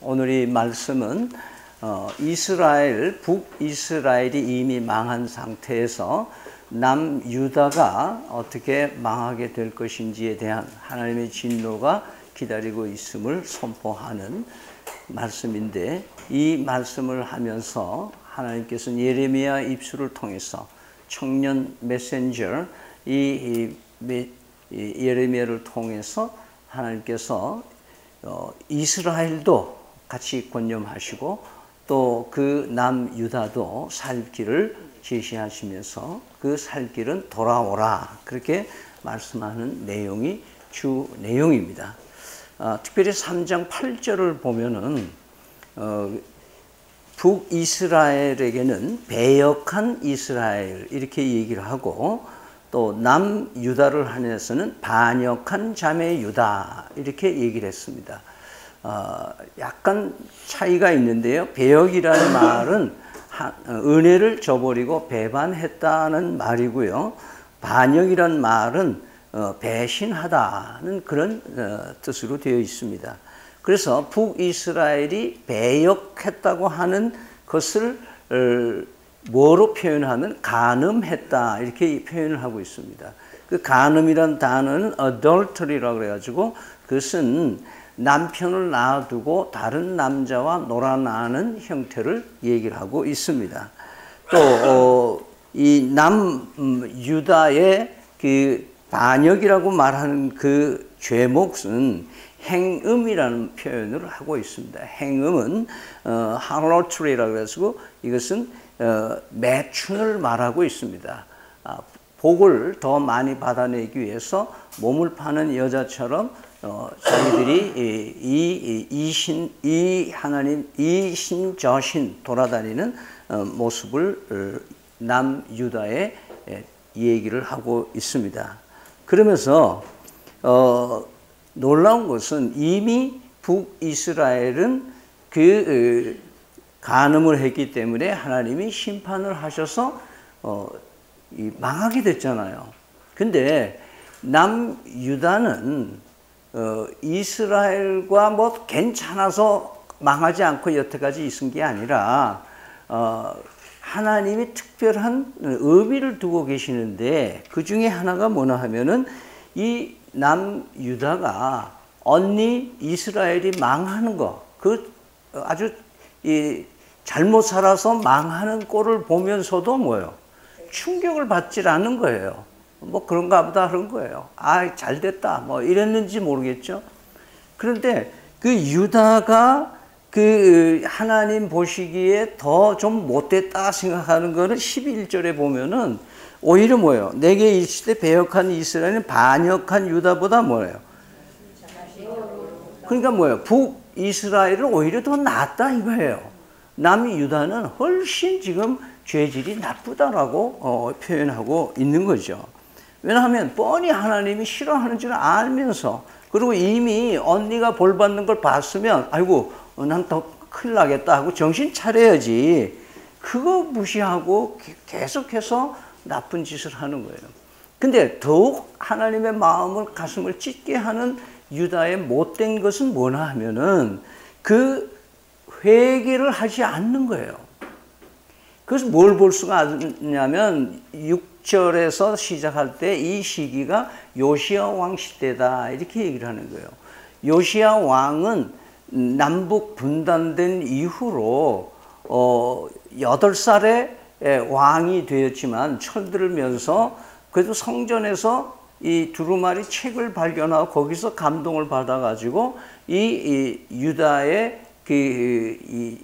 오늘 이 말씀은 이스라엘, 북이스라엘이 이미 망한 상태에서 남유다가 어떻게 망하게 될 것인지에 대한 하나님의 진노가 기다리고 있음을 선포하는 말씀인데, 이 말씀을 하면서 하나님께서는 예레미야 입술을 통해서 청년 메신저 예레미야를 통해서 하나님께서 이스라엘도 같이 권념하시고 또 그 남유다도 살 길을 제시하시면서 그 살 길은 돌아오라, 그렇게 말씀하는 내용이 주 내용입니다. 특별히 3장 8절을 보면은 북이스라엘에게는 배역한 이스라엘 이렇게 얘기를 하고, 또 남유다를 한해서는 반역한 자매 유다 이렇게 얘기를 했습니다. 약간 차이가 있는데요. 배역이라는 말은 은혜를 저버리고 배반했다는 말이고요. 반역이라는 말은 배신하다는 그런 뜻으로 되어 있습니다. 그래서 북이스라엘이 배역했다고 하는 것을 뭐로 표현하면 간음했다 이렇게 표현을 하고 있습니다. 그 간음이란 단어는 adultery라고 그래가지고 그것은 남편을 놔두고 다른 남자와 놀아나는 형태를 얘기를 하고 있습니다. 또 이 남유다의 그 반역이라고 말하는 그 죄목은 행음이라는 표현을 하고 있습니다. 행음은 harlotry라고 해서 이것은 매춘을 말하고 있습니다. 복을 더 많이 받아내기 위해서 몸을 파는 여자처럼 자기들이 이 하나님 이신 저신 돌아다니는 모습을 남유다에 얘기를 하고 있습니다. 그러면서 놀라운 것은 이미 북이스라엘은 그 간음을 했기 때문에 하나님이 심판을 하셔서 망하게 됐잖아요. 근데 남유다는 이스라엘과 뭐 괜찮아서 망하지 않고 여태까지 있은 게 아니라 하나님이 특별한 의미를 두고 계시는데, 그 중에 하나가 뭐냐 하면은 이 남유다가 언니 이스라엘이 망하는 거, 그 아주 잘못 살아서 망하는 꼴을 보면서도 뭐예요? 충격을 받질 않는 거예요. 뭐 그런가 보다 그런 거예요. 잘 됐다 뭐 이랬는지 모르겠죠. 그런데 그 유다가 그 하나님 보시기에 더 좀 못됐다 생각하는 거는 11절에 보면은 오히려 뭐예요? 내게 일시되 배역한 이스라엘은 반역한 유다보다 뭐예요? 그러니까 뭐예요? 북이스라엘은 오히려 더 낫다 이거예요. 남유다는 훨씬 지금 죄질이 나쁘다라고 표현하고 있는 거죠. 왜냐하면 뻔히 하나님이 싫어하는 줄 알면서, 그리고 이미 언니가 볼 받는 걸 봤으면 아이고 난 더 큰일 나겠다 하고 정신 차려야지, 그거 무시하고 계속해서 나쁜 짓을 하는 거예요. 근데 더욱 하나님의 마음을 가슴을 찢게 하는 유다의 못된 것은 뭐냐 하면은 그 회개를 하지 않는 거예요. 그래서 뭘 볼 수가 있냐면 6절에서 시작할 때 이 시기가 요시야 왕 시대다 이렇게 얘기를 하는 거예요. 요시야 왕은 남북 분단된 이후로 8살에 왕이 되었지만 철들면서 그래도 성전에서 이 두루마리 책을 발견하고 거기서 감동을 받아가지고 이 유다의 이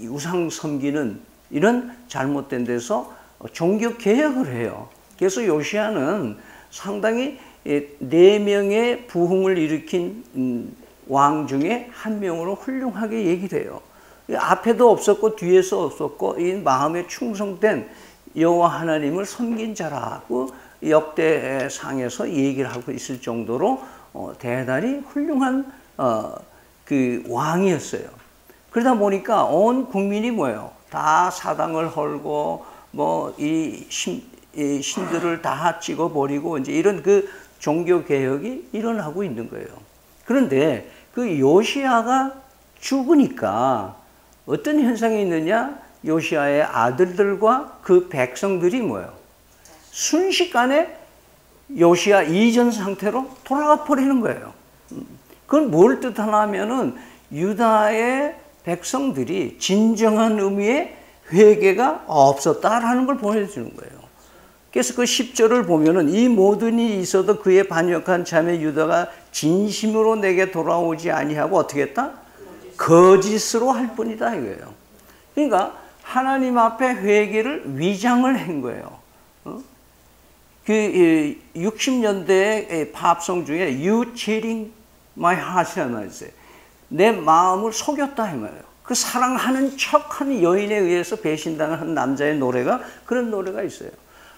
우상 섬기는 이런 잘못된 데서 종교 개혁을 해요. 그래서 요시야는 상당히 4명의 부흥을 일으킨 왕 중에 한 명으로 훌륭하게 얘기를 해요. 앞에도 없었고 뒤에서 없었고 이 마음에 충성된 여호와 하나님을 섬긴 자라고 역대상에서 얘기를 하고 있을 정도로 대단히 훌륭한 그 왕이었어요. 그러다 보니까 온 국민이 뭐예요? 다 사당을 헐고 뭐 이 신들을 다 찍어버리고 이제 이런 그 종교 개혁이 일어나고 있는 거예요. 그런데 그 요시야가 죽으니까 어떤 현상이 있느냐? 요시야의 아들들과 그 백성들이 뭐예요? 순식간에 요시야 이전 상태로 돌아가 버리는 거예요. 그건 뭘 뜻하냐면은 유다의 백성들이 진정한 의미의 회개가 없었다라는 걸 보여주는 거예요. 그래서 그 10절을 보면은 이 모든 일이 있어도 그의 반역한 자매 유다가 진심으로 내게 돌아오지 아니하고 어떻게 했다? 거짓으로 할 뿐이다 이거예요. 그러니까 하나님 앞에 회개를 위장을 한 거예요. 그 60년대의 팝송 중에 You cheating my heart이라는 말이 있어요. 내 마음을 속였다 이 말이에요. 그 사랑하는 척하는 여인에 의해서 배신당한 남자의 노래가 그런 노래가 있어요.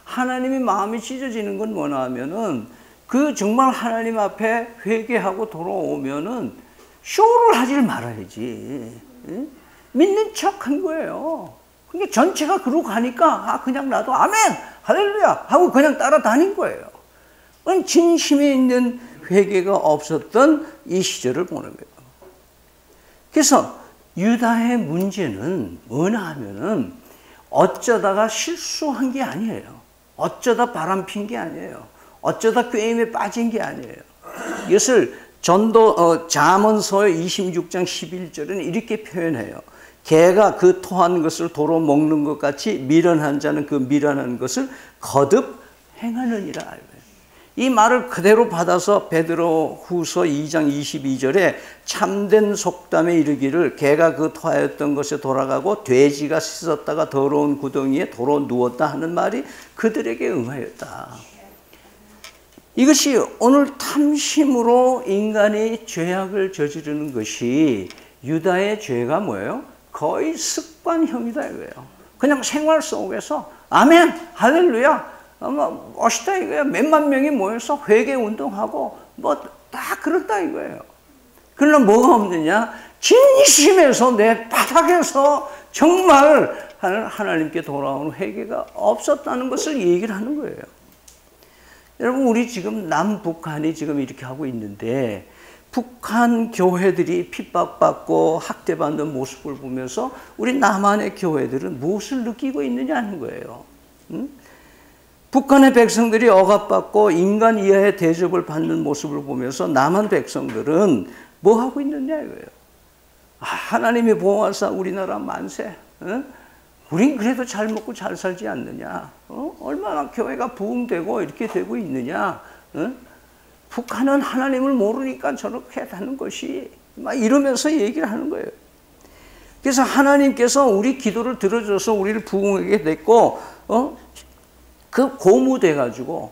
하나님의 마음이 찢어지는 건 뭐냐 하면은 그 정말 하나님 앞에 회개하고 돌아오면은 쇼를 하질 말아야지. 응? 믿는 척 한 거예요. 그러니까 전체가 그러고 가니까 그냥 나도 아멘 할렐루야 하고 그냥 따라다닌 거예요. 그건 진심에 있는 회개가 없었던 이 시절을 보는 거예요. 그래서 유다의 문제는 뭐냐 하면은 어쩌다가 실수한 게 아니에요. 어쩌다 바람핀 게 아니에요. 어쩌다 꾀임에 빠진 게 아니에요. 이것을 잠언서의 26장 11절은 이렇게 표현해요. 개가 그 토한 것을 도로 먹는 것 같이 미련한 자는 그 미련한 것을 거듭 행하느니라. 이 말을 그대로 받아서 베드로 후서 2장 22절에 참된 속담에 이르기를 개가 그 토하였던 것에 돌아가고 돼지가 씻었다가 더러운 구덩이에 도로 누웠다 하는 말이 그들에게 응하였다. 이것이 오늘 탐심으로 인간이 죄악을 저지르는 것이 유다의 죄가 뭐예요? 거의 습관형이다 이거예요. 그냥 생활 속에서 아멘 할렐루야 멋있다 이거예요. 몇만 명이 모여서 회개 운동하고 뭐 다 그렇다 이거예요. 그러나 뭐가 없느냐? 진심에서 내 바닥에서 정말 하나님께 돌아오는 회개가 없었다는 것을 얘기를 하는 거예요. 여러분 우리 지금 남북한이 지금 이렇게 하고 있는데 북한 교회들이 핍박받고 학대받는 모습을 보면서 우리 남한의 교회들은 무엇을 느끼고 있느냐는 거예요. 응? 북한의 백성들이 억압받고 인간 이하의 대접을 받는 모습을 보면서 남한 백성들은 뭐 하고 있느냐 이거예요. 하나님이 보호하사 우리나라 만세. 응? 우린 그래도 잘 먹고 잘 살지 않느냐. 얼마나 교회가 부흥되고 이렇게 되고 있느냐. 응? 북한은 하나님을 모르니까 저렇게 하는 것이 막 이러면서 얘기를 하는 거예요. 그래서 하나님께서 우리 기도를 들어줘서 우리를 부흥하게 됐고 그 고무돼 가지고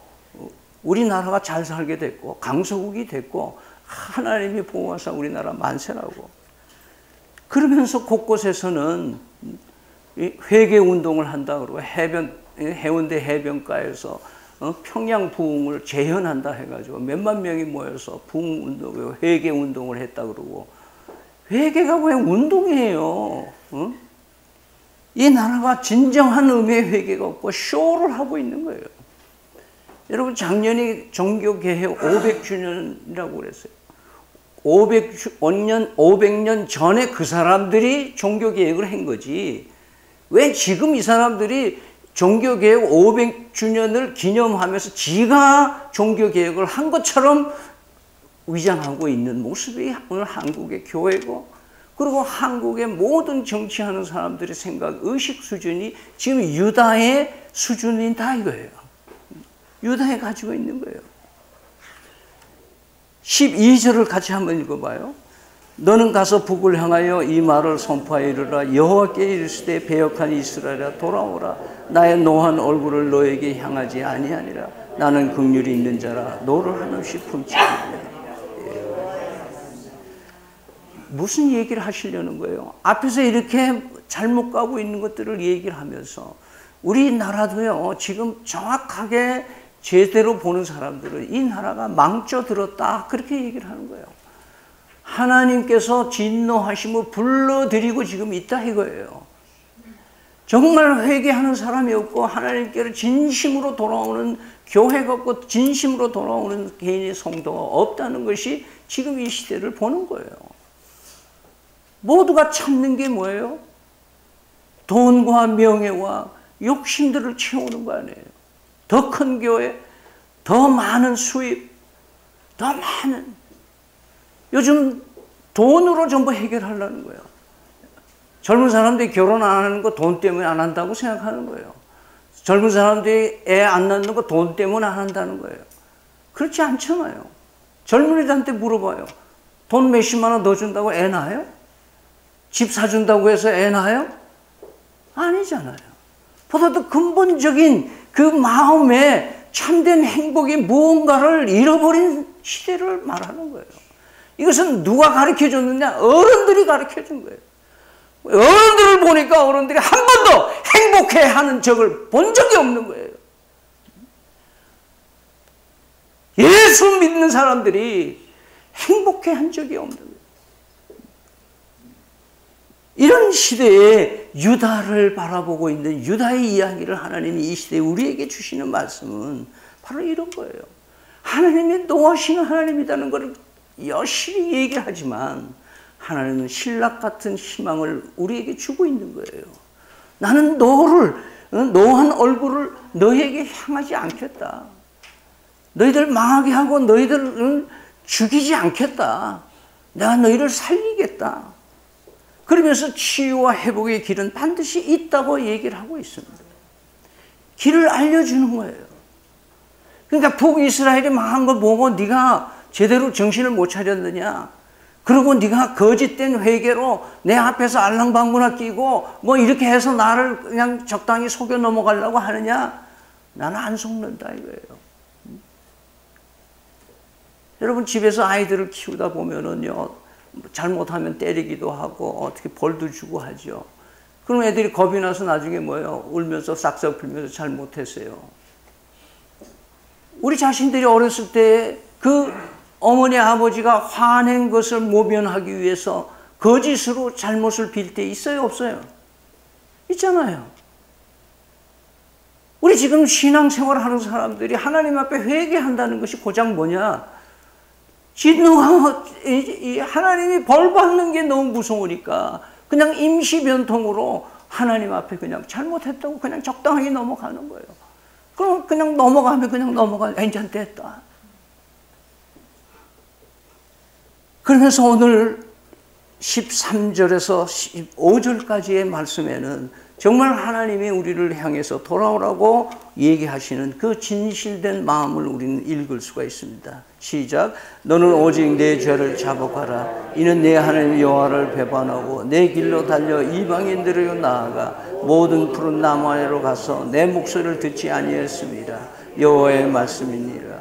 우리나라가 잘 살게 됐고 강서국이 됐고 하나님이 보호하사 우리나라 만세라고 그러면서 곳곳에서는 회개 운동을 한다 그러고 해운대 해변가에서 평양 부흥을 재현한다 해가지고 몇만 명이 모여서 부흥 운동, 회개 운동을 했다 그러고 회개가 왜 운동이에요? 이 나라가 진정한 의미의 회개가 없고 쇼를 하고 있는 거예요. 여러분 작년이 종교개혁 500주년이라고 그랬어요. 500년 전에 그 사람들이 종교개혁을 한 거지. 왜 지금 이 사람들이 종교개혁 500주년을 기념하면서 지가 종교개혁을 한 것처럼 위장하고 있는 모습이 오늘 한국의 교회고 그리고 한국의 모든 정치하는 사람들의 생각, 의식 수준이 지금 유다의 수준이다 이거예요. 유다에 가지고 있는 거예요. 12절을 같이 한번 읽어봐요. 너는 가서 북을 향하여 이 말을 선포하여 이르라. 여호와께 이르시되 배역한 이스라엘아 돌아오라. 나의 노한 얼굴을 너에게 향하지 아니하니라. 나는 긍휼이 있는 자라 너를 한없이 품지니라. 무슨 얘기를 하시려는 거예요? 앞에서 이렇게 잘못 가고 있는 것들을 얘기를 하면서 우리나라도요 지금 정확하게 제대로 보는 사람들은 이 나라가 망쳐들었다 그렇게 얘기를 하는 거예요. 하나님께서 진노하심을 불러들이고 지금 있다 이거예요. 정말 회개하는 사람이 없고 하나님께로 진심으로 돌아오는 교회가 없고 진심으로 돌아오는 개인의 성도가 없다는 것이 지금 이 시대를 보는 거예요. 모두가 찾는 게 뭐예요? 돈과 명예와 욕심들을 채우는 거 아니에요. 더 큰 교회, 더 많은 수입, 더 많은. 요즘 돈으로 전부 해결하려는 거예요. 젊은 사람들이 결혼 안 하는 거 돈 때문에 안 한다고 생각하는 거예요. 젊은 사람들이 애 안 낳는 거 돈 때문에 안 한다는 거예요. 그렇지 않잖아요. 젊은이들한테 물어봐요. 돈 몇십만 원 더 준다고 애 낳아요? 집 사준다고 해서 애 낳아요? 아니잖아요. 보다 더 근본적인 그 마음에 참된 행복이 무언가를 잃어버린 시대를 말하는 거예요. 이것은 누가 가르쳐 줬느냐? 어른들이 가르쳐 준 거예요. 어른들을 보니까 어른들이 한 번도 행복해 하는 적을 본 적이 없는 거예요. 예수 믿는 사람들이 행복해 한 적이 없는 거예요. 이런 시대에 유다를 바라보고 있는 유다의 이야기를 하나님이 이 시대에 우리에게 주시는 말씀은 바로 이런 거예요. 하나님이 노하시는 하나님이라는 것을 여실히 얘기하지만 하나님은 신락 같은 희망을 우리에게 주고 있는 거예요. 나는 너를, 노한 얼굴을 너에게 향하지 않겠다. 너희들 망하게 하고 너희들은 죽이지 않겠다. 내가 너희를 살리겠다. 그러면서 치유와 회복의 길은 반드시 있다고 얘기를 하고 있습니다. 길을 알려주는 거예요. 그러니까 북이스라엘이 망한 걸 보고 네가 제대로 정신을 못 차렸느냐. 그리고 네가 거짓된 회개로 내 앞에서 알랑방구나 끼고 뭐 이렇게 해서 나를 그냥 적당히 속여 넘어가려고 하느냐. 나는 안 속는다 이거예요. 여러분 집에서 아이들을 키우다 보면은요. 잘못하면 때리기도 하고 어떻게 벌도 주고 하죠. 그럼 애들이 겁이 나서 나중에 뭐예요? 울면서 싹싹 빌면서 잘못했어요. 우리 자신들이 어렸을 때 그 어머니 아버지가 화낸 것을 모면하기 위해서 거짓으로 잘못을 빌 때 있어요 없어요? 있잖아요. 우리 지금 신앙생활 하는 사람들이 하나님 앞에 회개한다는 것이 고작 뭐냐? 하나님이 벌 받는 게 너무 무서우니까 그냥 임시변통으로 하나님 앞에 그냥 잘못했다고 그냥 적당하게 넘어가는 거예요. 그럼 그냥 넘어가면 그냥 넘어가. 괜찮됐다. 그러면서 오늘 13절에서 15절까지의 말씀에는 정말 하나님이 우리를 향해서 돌아오라고 얘기하시는 그 진실된 마음을 우리는 읽을 수가 있습니다. 시작. 너는 오직 내 죄를 자복하라. 이는 내 하나님 여호와를 배반하고 내 길로 달려 이방인들에게 나아가 모든 푸른 나무 아래로 가서 내 목소리를 듣지 아니했습니다. 여호와의 말씀이니라.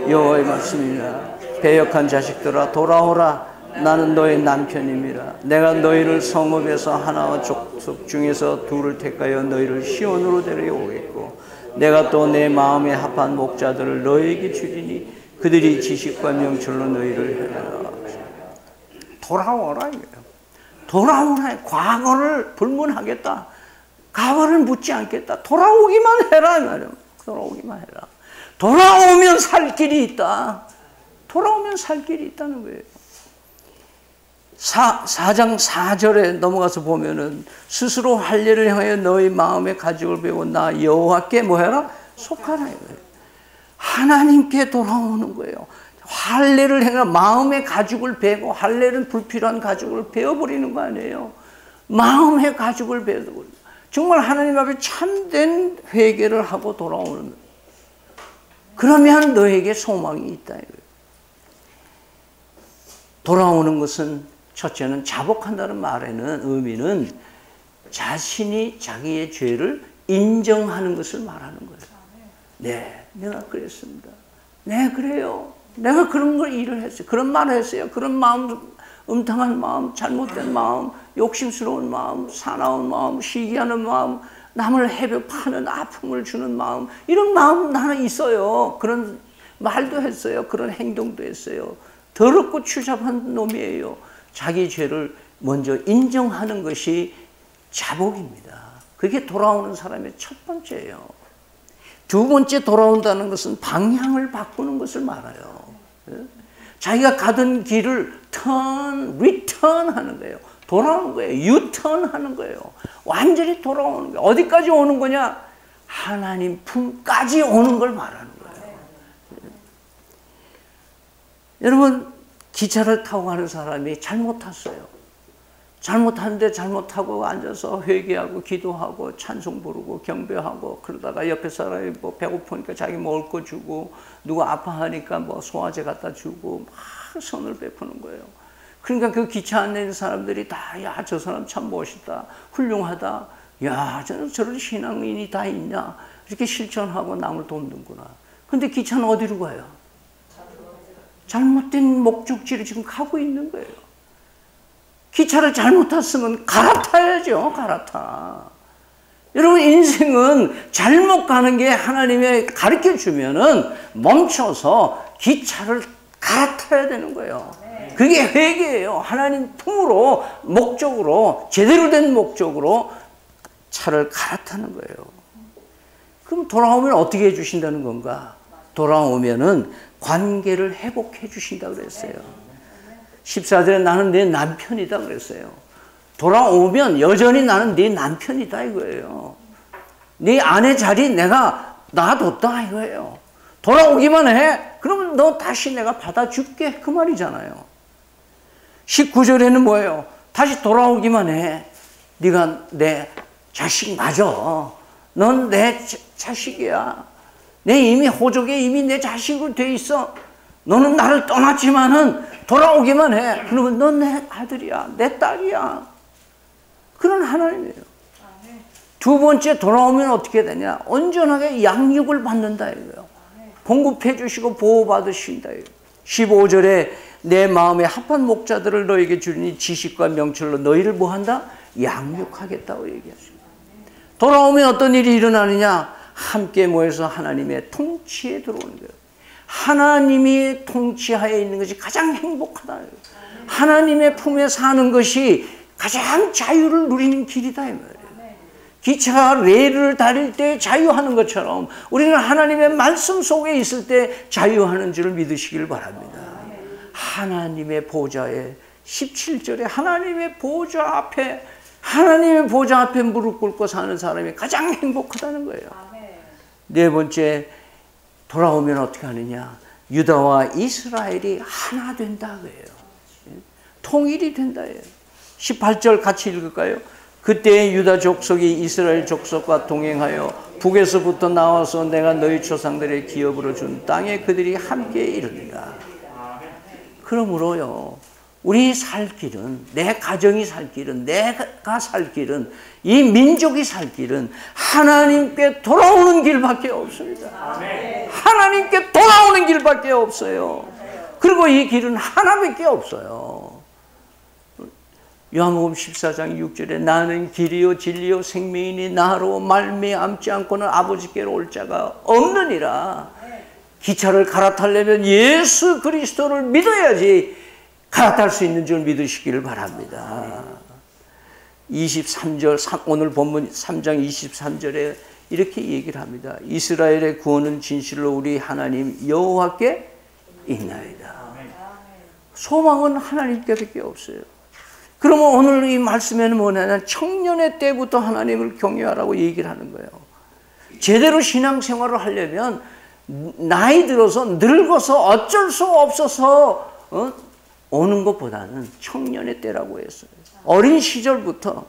여호와의 말씀이니라. 배역한 자식들아 돌아오라. 나는 너의 남편임이라. 내가 너희를 성읍에서 하나와 족속 중에서 둘을 택하여 너희를 시온으로 데려오겠고 내가 또 내 마음에 합한 목자들을 너희에게 주리니 그들이 지식과 명철로 너희를 해라. 돌아오라 이거예요. 돌아오라. 과거를 불문하겠다. 과거를 묻지 않겠다. 돌아오기만 해라 이 말이에요. 돌아오기만 해라. 돌아오면 살 길이 있다. 돌아오면 살 길이 있다는 거예요. 4장 4절에 넘어가서 보면은 스스로 할례를 향하여 너희 마음의 가죽을 베고 나 여호와께 뭐해라? 속하라 이거예요. 하나님께 돌아오는 거예요. 할례를 행하 마음의 가죽을 베고 할례는 불필요한 가죽을 베어버리는 거 아니에요. 마음의 가죽을 베어버리고 정말 하나님 앞에 참된 회개를 하고 돌아오는 거예요. 그러면 너에게 소망이 있다 이거예요. 돌아오는 것은 첫째는 자복한다는 말에는 의미는 자신이 자기의 죄를 인정하는 것을 말하는 거예요. 네, 내가 그랬습니다. 네, 그래요. 내가 그런 걸 일을 했어요. 그런 말을 했어요. 그런 마음, 음탕한 마음, 잘못된 마음, 욕심스러운 마음, 사나운 마음, 시기하는 마음, 남을 해벽하는 아픔을 주는 마음, 이런 마음 나는 있어요. 그런 말도 했어요. 그런 행동도 했어요. 더럽고 추잡한 놈이에요. 자기 죄를 먼저 인정하는 것이 자복입니다. 그게 돌아오는 사람의 첫 번째예요. 두 번째 돌아온다는 것은 방향을 바꾸는 것을 말해요. 자기가 가던 길을 리턴 하는 거예요. 돌아오는 거예요. 유턴하는 거예요. 완전히 돌아오는 거예요. 어디까지 오는 거냐? 하나님 품까지 오는 걸 말하는 거예요. 여러분, 기차를 타고 가는 사람이 잘못 탔어요. 잘못하는데 잘못하고 앉아서 회개하고 기도하고 찬송 부르고 경배하고 그러다가 옆에 사람이 뭐 배고프니까 자기 먹을 거 주고 누구 아파하니까 뭐 소화제 갖다 주고 막 선을 베푸는 거예요. 그러니까 그 기차 안에 있는 사람들이 다, 야, 저 사람 참 멋있다, 훌륭하다, 야, 저런 신앙인이 다 있냐, 이렇게 실천하고 남을 돕는구나. 근데 기차는 어디로 가요? 잘못된 목적지를 지금 가고 있는 거예요. 기차를 잘못 탔으면 갈아타야죠. 갈아타. 여러분, 인생은 잘못 가는 게 하나님이 가르쳐 주면은 멈춰서 기차를 갈아타야 되는 거예요. 그게 회개예요. 하나님 품으로, 목적으로, 제대로 된 목적으로 차를 갈아타는 거예요. 그럼 돌아오면 어떻게 해주신다는 건가? 돌아오면은 관계를 회복해 주신다고 그랬어요. 14절에 나는 네 남편이다 그랬어요. 돌아오면 여전히 나는 네 남편이다 이거예요. 네 아내 자리 내가 놔뒀다 이거예요. 돌아오기만 해. 그러면 너 다시 내가 받아줄게. 그 말이잖아요. 19절에는 뭐예요? 다시 돌아오기만 해. 네가 내 자식 맞아. 넌 내 자식이야. 내 이미 호족에 이미 내 자식으로 돼 있어. 너는 나를 떠났지만은 돌아오기만 해. 그러면 넌 내 아들이야. 내 딸이야. 그런 하나님이에요. 두 번째 돌아오면 어떻게 되냐? 온전하게 양육을 받는다 이거예요. 공급해 주시고 보호받으신다. 15절에 내 마음에 합한 목자들을 너에게 주리니 지식과 명철로 너희를 뭐한다? 양육하겠다고 얘기하십니다. 돌아오면 어떤 일이 일어나느냐? 함께 모여서 하나님의 통치에 들어오는 거예요. 하나님이 통치하에 있는 것이 가장 행복하다. 하나님의 품에 사는 것이 가장 자유를 누리는 길이다 이 말이에요. 기차 레일을 다닐 때 자유하는 것처럼 우리는 하나님의 말씀 속에 있을 때 자유하는 줄을 믿으시길 바랍니다. 하나님의 보좌에 17절에 하나님의 보좌 앞에 무릎 꿇고 사는 사람이 가장 행복하다는 거예요. 네 번째, 돌아오면 어떻게 하느냐? 유다와 이스라엘이 하나 된다 그래요. 통일이 된다. 18절 같이 읽을까요? 그때 유다 족속이 이스라엘 족속과 동행하여 북에서부터 나와서 내가 너희 조상들의 기업으로 준 땅에 그들이 함께 이르리라. 그러므로요, 우리 살 길은, 내 가정이 살 길은, 내가 살 길은, 이 민족이 살 길은 하나님께 돌아오는 길밖에 없습니다. 하나님께 돌아오는 길밖에 없어요. 그리고 이 길은 하나밖에 없어요. 요한복음 14장 6절에 나는 길이요 진리요 생명이니 나로 말미암지 않고는 아버지께로 올 자가 없느니라. 기차를 갈아타려면 예수 그리스도를 믿어야지 갈아탈 수 있는 줄 믿으시기를 바랍니다. 23절 오늘 본문 3장 23절에 이렇게 얘기를 합니다. 이스라엘의 구원은 진실로 우리 하나님 여호와께 있나이다. 소망은 하나님께밖에 없어요. 그러면 오늘 이 말씀에는 뭐냐면 청년의 때부터 하나님을 경외하라고 얘기를 하는 거예요. 제대로 신앙생활을 하려면 나이 들어서 늙어서 어쩔 수 없어서 오는 것보다는 청년의 때라고 했어요. 어린 시절부터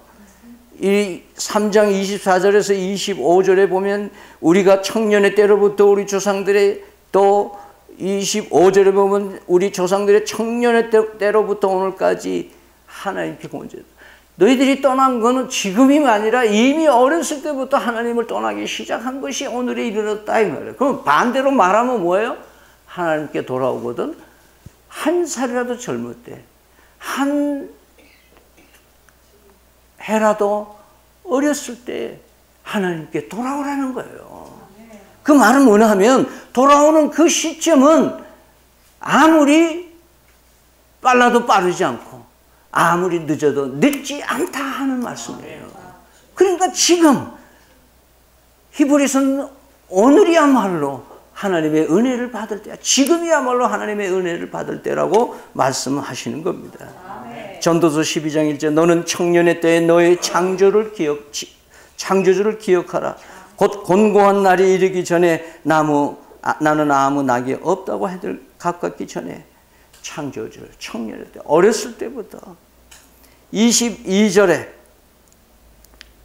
이 3장 24절에서 25절에 보면 우리가 청년의 때로부터 우리 조상들의 또 25절에 보면 우리 조상들의 청년의 때로부터 오늘까지 하나님께 공제했다. 너희들이 떠난 거는 지금이 아니라 이미 어렸을 때부터 하나님을 떠나기 시작한 것이 오늘에 이르렀다 이 말이에요. 그럼 반대로 말하면 뭐예요? 하나님께 돌아오거든 한 살이라도 젊을 때, 한 해라도 어렸을 때 하나님께 돌아오라는 거예요. 그 말은 뭐냐 하면 돌아오는 그 시점은 아무리 빨라도 빠르지 않고 아무리 늦어도 늦지 않다 하는 말씀이에요. 그러니까 지금 히브리서는 오늘이야말로 하나님의 은혜를 받을 때야. 지금이야말로 하나님의 은혜를 받을 때라고 말씀하시는 겁니다. 전도서 12장 1절 너는 청년의 때에 너의 창조주를 기억하라. 곧 곤고한 날이 이르기 전에 나는 아무 낙이 없다고 해들 가깝기 전에 창조주를 청년의 때 어렸을 때부터 22절에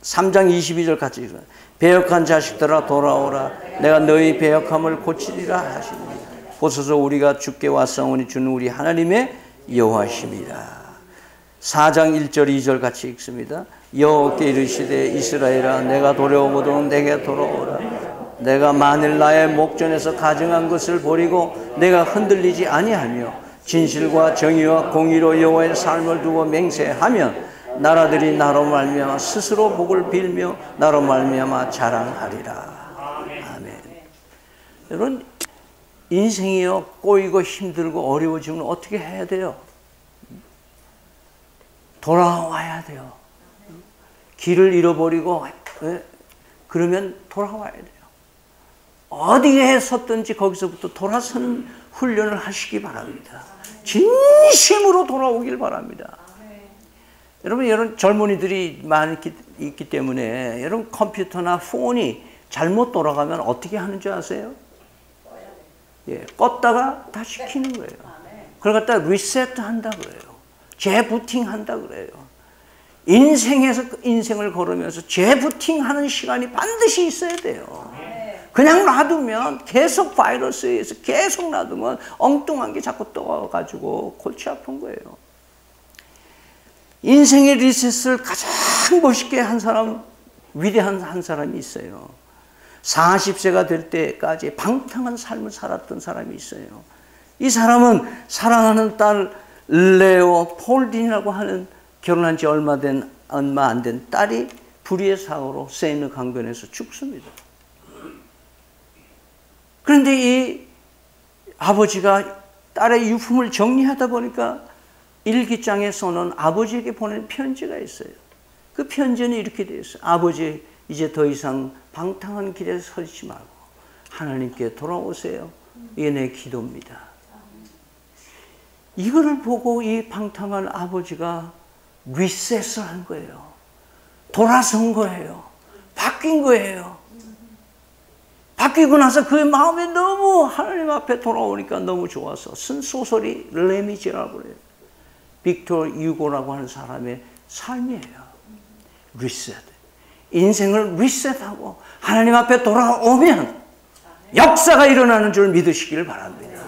3장 22절 같이 읽어요. 배역한 자식들아 돌아오라. 내가 너희 배역함을 고치리라 하시니 보소서 우리가 주께 왔사오니 주는 우리 하나님의 여호와심이라. 4장 1절 2절 같이 읽습니다. 여호와께 이르시되 이스라엘아 내가 도려오거든 내게 돌아오라. 내가 만일 나의 목전에서 가증한 것을 버리고 내가 흔들리지 아니하며 진실과 정의와 공의로 여호와의 삶을 두고 맹세하면 나라들이 나로 말미암아 스스로 복을 빌며 나로 말미암아 자랑하리라. 아멘. 여러분 인생이요 꼬이고 힘들고 어려워지면 어떻게 해야 돼요? 돌아와야 돼요. 길을 잃어버리고 그러면 돌아와야 돼요. 어디에 섰든지 거기서부터 돌아서는 훈련을 하시기 바랍니다. 진심으로 돌아오길 바랍니다. 여러분 젊은이들이 많이 있기 때문에 여러분 컴퓨터나 폰이 잘못 돌아가면 어떻게 하는 줄 아세요? 껐다가 다시 켜는 거예요. 그걸 갖다 리셋 한다 그래요. 재부팅 한다 그래요. 인생에서 인생을 걸으면서 재부팅 하는 시간이 반드시 있어야 돼요. 그냥 놔두면 계속 바이러스에 의해서 계속 놔두면 엉뚱한 게 자꾸 떠와가지고 골치 아픈 거예요. 인생의 리셋을 가장 멋있게 한 사람, 위대한 한 사람이 있어요. 40세가 될 때까지 방탕한 삶을 살았던 사람이 있어요. 이 사람은 사랑하는 딸 레오 폴딘이라고 하는 결혼한 지 얼마 안 된 딸이 불의의 사고로 세이느 강변에서 죽습니다. 그런데 이 아버지가 딸의 유품을 정리하다 보니까 일기장에 써놓은 아버지에게 보낸 편지가 있어요. 그 편지는 이렇게 되어 있어요. 아버지, 이제 더 이상 방탕한 길에 서지 말고 하나님께 돌아오세요. 이게 내 기도입니다. 이거를 보고 이 방탕한 아버지가 리셋을 한 거예요. 돌아선 거예요. 바뀐 거예요. 바뀌고 나서 그의 마음이 너무 하나님 앞에 돌아오니까 너무 좋아서 쓴 소설이 레미제라고 그래요. 빅토르 유고라고 하는 사람의 삶이에요. 리셋. 인생을 리셋하고 하나님 앞에 돌아오면 역사가 일어나는 줄 믿으시길 바랍니다.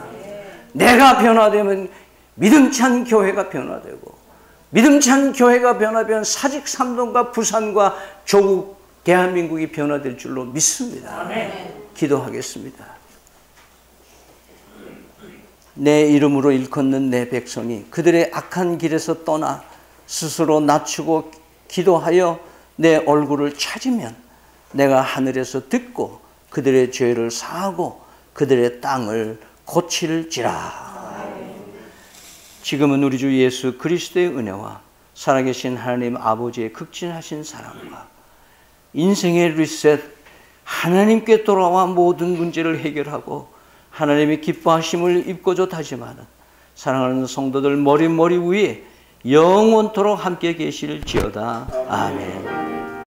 내가 변화되면 믿음찬 교회가 변화되고 믿음찬 교회가 변화되면 사직 삼동과 부산과 조국 대한민국이 변화될 줄로 믿습니다. 기도하겠습니다. 내 이름으로 일컫는 내 백성이 그들의 악한 길에서 떠나 스스로 낮추고 기도하여 내 얼굴을 찾으면 내가 하늘에서 듣고 그들의 죄를 사하고 그들의 땅을 고칠지라. 지금은 우리 주 예수 그리스도의 은혜와 살아계신 하나님 아버지의 극진하신 사랑과 인생의 리셋, 하나님께 돌아와 모든 문제를 해결하고 하나님의 기뻐하심을 입고자 다짐하는 사랑하는 성도들 머리 위에 영원토록 함께 계실지어다. 아멘.